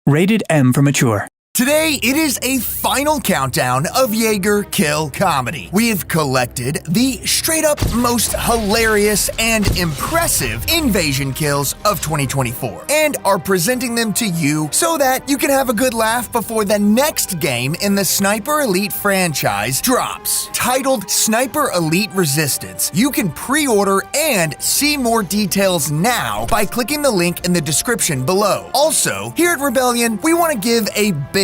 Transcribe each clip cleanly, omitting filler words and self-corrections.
Rated M for mature. Today, it is a final countdown of Jaeger Kill Comedy. We have collected the straight-up most hilarious and impressive invasion kills of 2024 and are presenting them to you so that you can have a good laugh before the next game in the Sniper Elite franchise drops. Titled Sniper Elite Resistance, you can pre-order and see more details now by clicking the link in the description below. Also, here at Rebellion, we want to give a big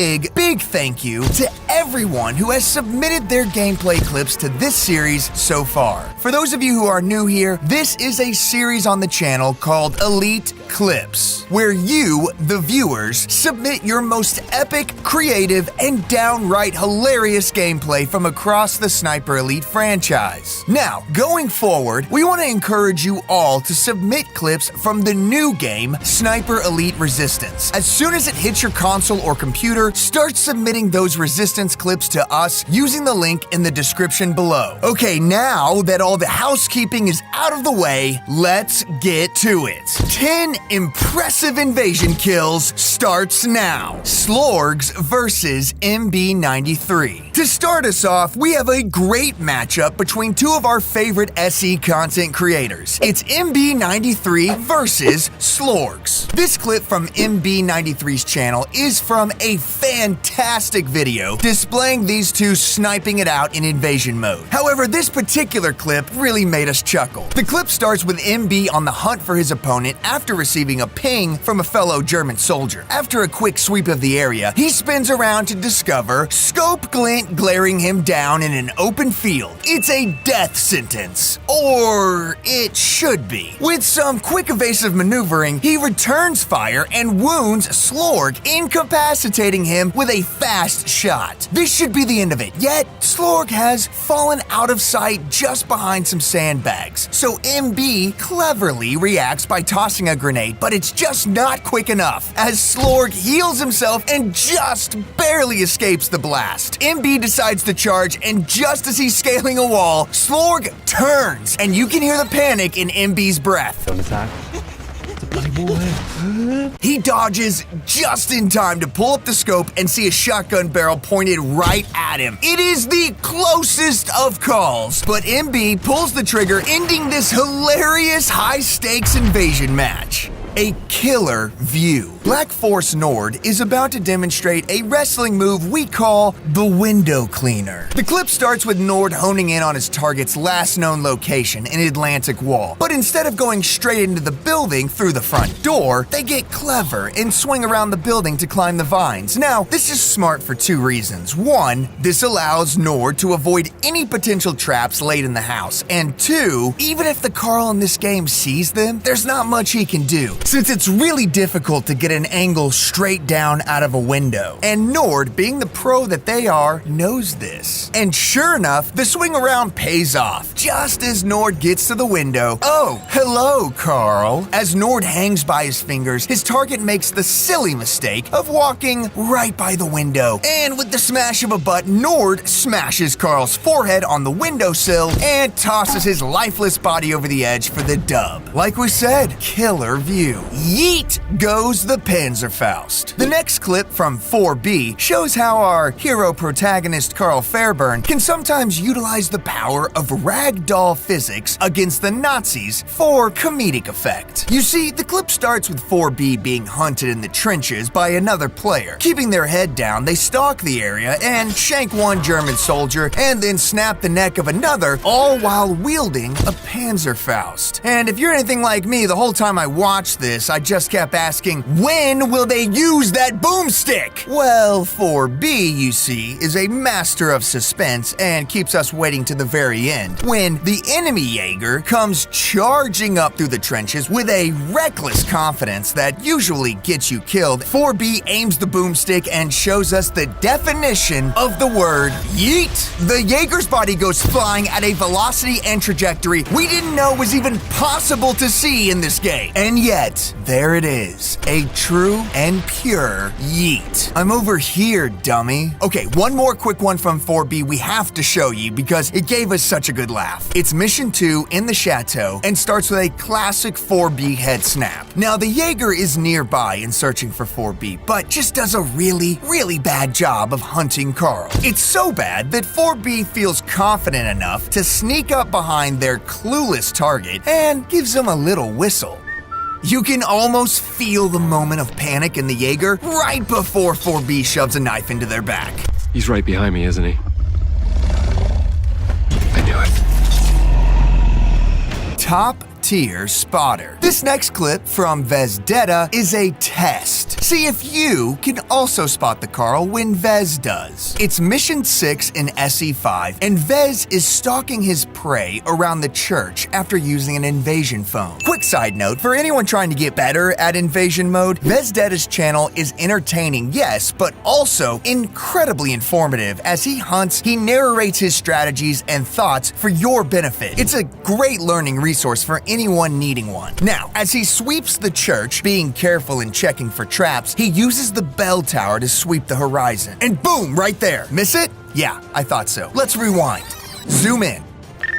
thank you to everyone who has submitted their gameplay clips to this series so far. For those of you who are new here, this is a series on the channel called Elite Clips, where you, the viewers, submit your most epic, creative, and downright hilarious gameplay from across the Sniper Elite franchise. Now, going forward, we want to encourage you all to submit clips from the new game, Sniper Elite Resistance. As soon as it hits your console or computer, start submitting those Resistance clips to us using the link in the description below. Okay, now that all the housekeeping is out of the way, let's get to it. 10 impressive invasion kills starts now. Slorgs versus MB93. To start us off, we have a great matchup between two of our favorite SE content creators. It's MB93 versus Slorgs. This clip from MB93's channel is from a fantastic video displaying these two sniping it out in invasion mode. However, this particular clip really made us chuckle. The clip starts with MB on the hunt for his opponent after receiving a ping from a fellow German soldier. After a quick sweep of the area, he spins around to discover Scope Glint glaring him down in an open field. It's a death sentence. Or it should be. With some quick evasive maneuvering, he returns fire and wounds Slorg, incapacitating him with a fast shot. This should be the end of it, yet Slorg has fallen out of sight just behind some sandbags. So MB cleverly reacts by tossing a grenade, but it's just not quick enough, as Slorg heals himself and just barely escapes the blast. MB decides to charge, and just as he's scaling a wall, Slorg turns, and you can hear the panic in MB's breath. Don't attack. It's a bloody boy. He dodges just in time to pull up the scope and see a shotgun barrel pointed right at him. It is the closest of calls, but MB pulls the trigger, ending this hilarious high-stakes invasion match. A killer view. Black Force Nord is about to demonstrate a wrestling move we call the window cleaner. The clip starts with Nord honing in on his target's last known location, an Atlantic Wall. But instead of going straight into the building through the front door, they get clever and swing around the building to climb the vines. Now, this is smart for two reasons. One, this allows Nord to avoid any potential traps laid in the house. And two, even if the Carl in this game sees them, there's not much he can do, since it's really difficult to get an angle straight down out of a window. And Nord, being the pro that they are, knows this. And sure enough, the swing around pays off. Just as Nord gets to the window, oh, hello, Carl. As Nord hangs by his fingers, his target makes the silly mistake of walking right by the window. And with the smash of a button, Nord smashes Carl's forehead on the windowsill and tosses his lifeless body over the edge for the dub. Like we said, killer view. Yeet goes the Panzerfaust. The next clip from 4B shows how our hero protagonist Carl Fairburn can sometimes utilize the power of ragdoll physics against the Nazis for comedic effect. You see, the clip starts with 4B being hunted in the trenches by another player. Keeping their head down, they stalk the area and shank one German soldier and then snap the neck of another, all while wielding a Panzerfaust. And if you're anything like me, the whole time I watched this, I just kept asking, when will they use that boomstick? Well, 4B, you see, is a master of suspense and keeps us waiting to the very end, when the enemy Jaeger comes charging up through the trenches with a reckless confidence that usually gets you killed. 4B aims the boomstick and shows us the definition of the word yeet. The Jaeger's body goes flying at a velocity and trajectory we didn't know was even possible to see in this game. And yet, But there it is, a true and pure yeet. I'm over here, dummy. Okay, one more quick one from 4B we have to show you because it gave us such a good laugh. It's mission 2 in the chateau and starts with a classic 4B head snap. Now, the Jaeger is nearby and searching for 4B, but just does a really bad job of hunting Carl. It's so bad that 4B feels confident enough to sneak up behind their clueless target and gives him a little whistle. You can almost feel the moment of panic in the Jaeger right before 4B shoves a knife into their back. He's right behind me, isn't he? I knew it. Top tier spotter. This next clip from Vezdetta is a test. See if you can also spot the Carl when Vez does. It's mission 6 in SE5, and Vez is stalking his prey around the church after using an invasion phone. Quick side note, for anyone trying to get better at invasion mode,Vezdetta's channel is entertaining, yes, but also incredibly informative. As he hunts, he narrates his strategies and thoughts for your benefit. It's a great learning resource for anyone needing one. Now, as he sweeps the church, being careful and checking for traps, he uses the bell tower to sweep the horizon. And boom, right there. Miss it? Yeah, I thought so. Let's rewind. Zoom in.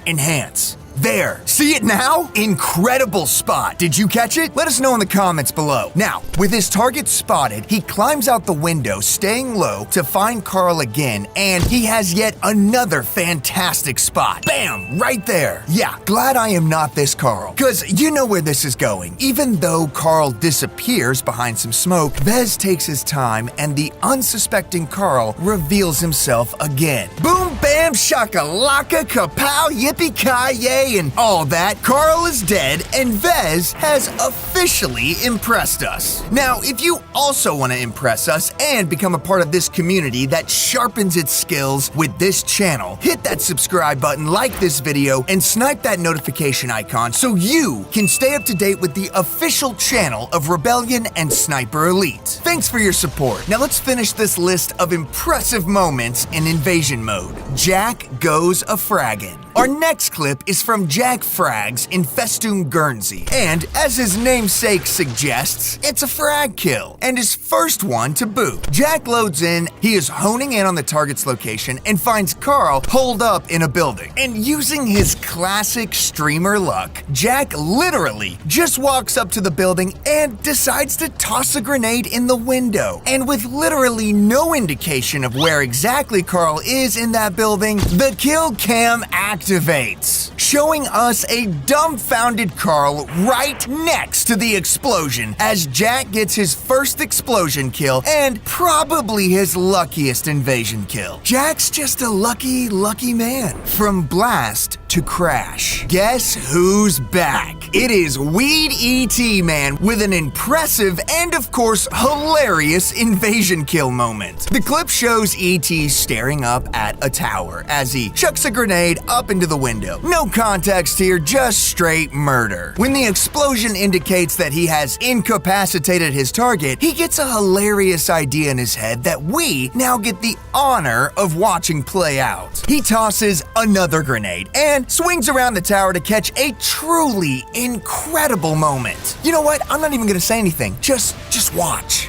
Enhance. There. See it now? Incredible spot. Did you catch it? Let us know in the comments below. Now, with his target spotted, he climbs out the window, staying low to find Carl again, and he has yet another fantastic spot. Bam! Right there. Yeah, glad I am not this Carl, because you know where this is going. Even though Carl disappears behind some smoke, Vez takes his time, and the unsuspecting Carl reveals himself again. Boom, bam, shakalaka, kapow, yippee-ki-yay, and all that. Carl is dead, and Vez has officially impressed us. Now, if you also want to impress us and become a part of this community that sharpens its skills with this channel, hit that subscribe button, like this video, and snipe that notification icon so you can stay up to date with the official channel of Rebellion and Sniper Elite. Thanks for your support. Now let's finish this list of impressive moments in invasion mode. Jack goes a-fraggin'. Our next clip is from Jack Frags in Festoon Guernsey, and as his namesake suggests, it's a frag kill, and his first one to boot. Jack loads in, he is honing in on the target's location, and finds Carl holed up in a building. And using his classic streamer luck, Jack literally just walks up to the building and decides to toss a grenade in the window. And with literally no indication of where exactly Carl is in that building, the kill cam activates, showing us a dumbfounded Carl right next to the explosion as Jack gets his first explosion kill and probably his luckiest invasion kill. Jack's just a lucky man. From blast to crash, guess who's back? It is Weed ET Man with an impressive and of course hilarious invasion kill moment. The clip shows ET staring up at a tower as he chucks a grenade up into the window. No context here, just straight murder. When the explosion indicates that he has incapacitated his target, he gets a hilarious idea in his head that we now get the honor of watching play out. He tosses another grenade and swings around the tower to catch a truly incredible moment. You know what? I'm not even gonna say anything. Just watch.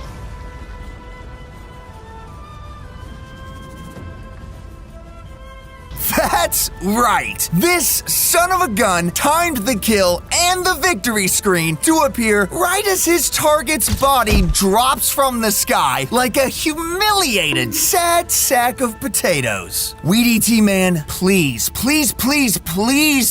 That's right. This son of a gun timed the kill and the victory screen to appear right as his target's body drops from the sky like a humiliated, sad sack of potatoes. Weed ET Man, please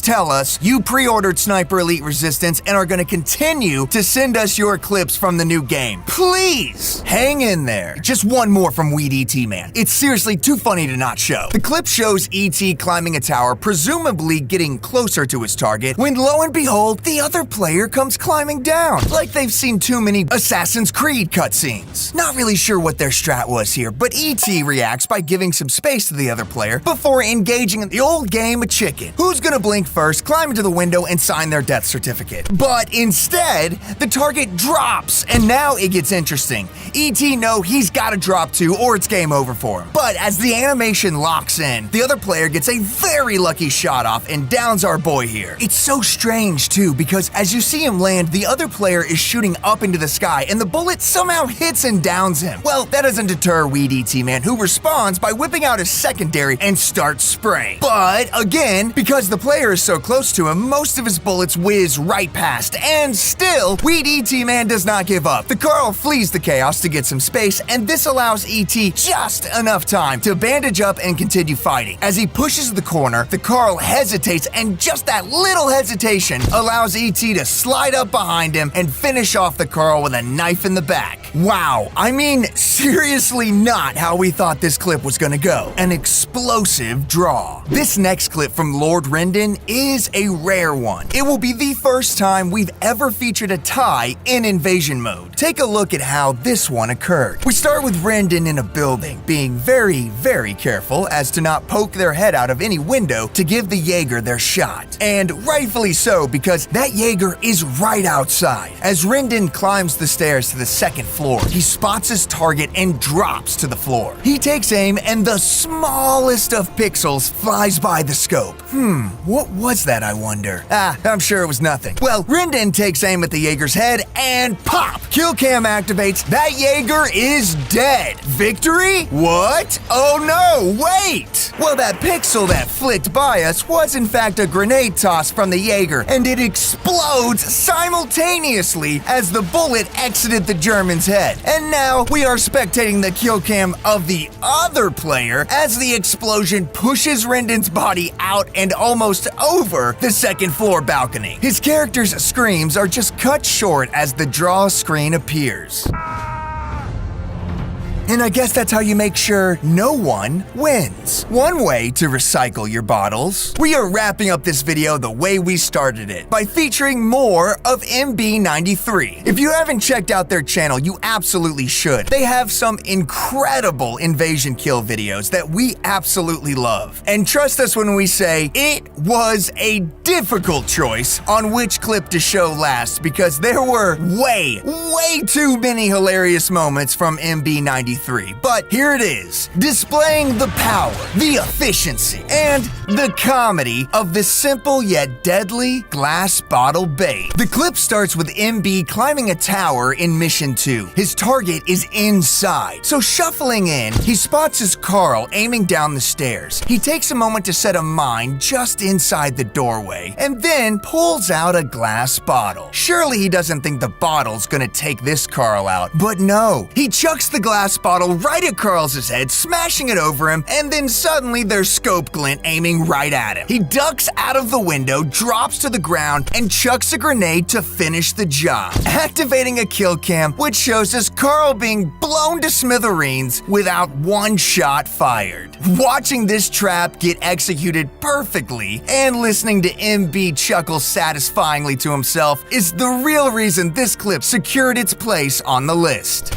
tell us you pre-ordered Sniper Elite Resistance and are going to continue to send us your clips from the new game. Please hang in there. Just one more from Weed ET Man. It's seriously too funny to not show. The clip shows ET climbing a tower, presumably getting closer to his target, when lo and behold, the other player comes climbing down, like they've seen too many Assassin's Creed cutscenes. Not really sure what their strat was here, but ET reacts by giving some space to the other player before engaging in the old game of chicken. Who's gonna blink first, climb into the window, and sign their death certificate? But instead, the target drops, and now it gets interesting. ET know he's gotta drop too, or it's game over for him. But as the animation locks in, the other player gets a very lucky shot off and downs our boy here. It's so strange too, because as you see him land, the other player is shooting up into the sky and the bullet somehow hits and downs him. Well, that doesn't deter Weed ET Man, who responds by whipping out his secondary and starts spraying. But again, because the player is so close to him, most of his bullets whiz right past, and still, Weed ET Man does not give up. The Carl flees the chaos to get some space, and this allows ET just enough time to bandage up and continue fighting. As he pushes the corner, the Carl hesitates, and just that little hesitation allows ET to slide up behind him and finish off the Carl with a knife in the back. Wow, I mean, seriously not how we thought this clip was gonna go. An explosive draw. This next clip from Lord Rendon is a rare one. It will be the first time we've ever featured a tie in invasion mode. Take a look at how this one occurred. We start with Rendon in a building, being very careful as to not poke their head out of any window to give the Jaeger their shot. And rightfully so, because that Jaeger is right outside. As Rendon climbs the stairs to the second floor, he spots his target and drops to the floor. He takes aim and the smallest of pixels flies by the scope. What was that, I wonder? I'm sure it was nothing. Well, Rendon takes aim at the Jaeger's head and pop! Kill cam activates. That Jaeger is dead. Victory? What? Oh no, wait! Well, that pixel that flicked by us was in fact a grenade toss from the Jaeger, and it explodes simultaneously as the bullet exited the German's head. And now we are spectating the kill cam of the other player as the explosion pushes Rendon's body out and almost over the second floor balcony. His character's screams are just cut short as the draw screen appears. And I guess that's how you make sure no one wins. One way to recycle your bottles. We are wrapping up this video the way we started it, by featuring more of MB93. If you haven't checked out their channel, you absolutely should. They have some incredible invasion kill videos that we absolutely love. And trust us when we say it was a difficult choice on which clip to show last, because there were way too many hilarious moments from MB93. But here it is, displaying the power, the efficiency, and the comedy of the simple yet deadly glass bottle bait. The clip starts with MB climbing a tower in Mission 2. His target is inside, so shuffling in, he spots his Carl aiming down the stairs. He takes a moment to set a mine just inside the doorway, and then pulls out a glass bottle. Surely he doesn't think the bottle's gonna take this Carl out, but no. He chucks the glass bottle right at Carl's head, smashing it over him, and then suddenly there's scope glint aiming right at him. He ducks out of the window, drops to the ground, and chucks a grenade to finish the job, activating a kill cam, which shows us Carl being blown to smithereens without one shot fired. Watching this trap get executed perfectly and listening to MB chuckle satisfyingly to himself is the real reason this clip secured its place on the list.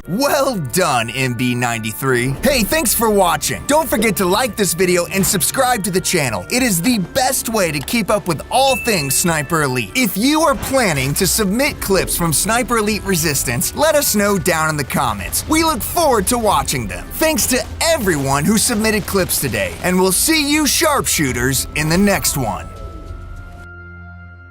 Well done, MB93. Hey, thanks for watching. Don't forget to like this video and subscribe to the channel. It is the best way to keep up with all things Sniper Elite. If you are planning to submit clips from Sniper Elite Resistance, let us know down in the comments. We look forward to watching them. Thanks to everyone who submitted clips today, and we'll see you sharpshooters in the next one.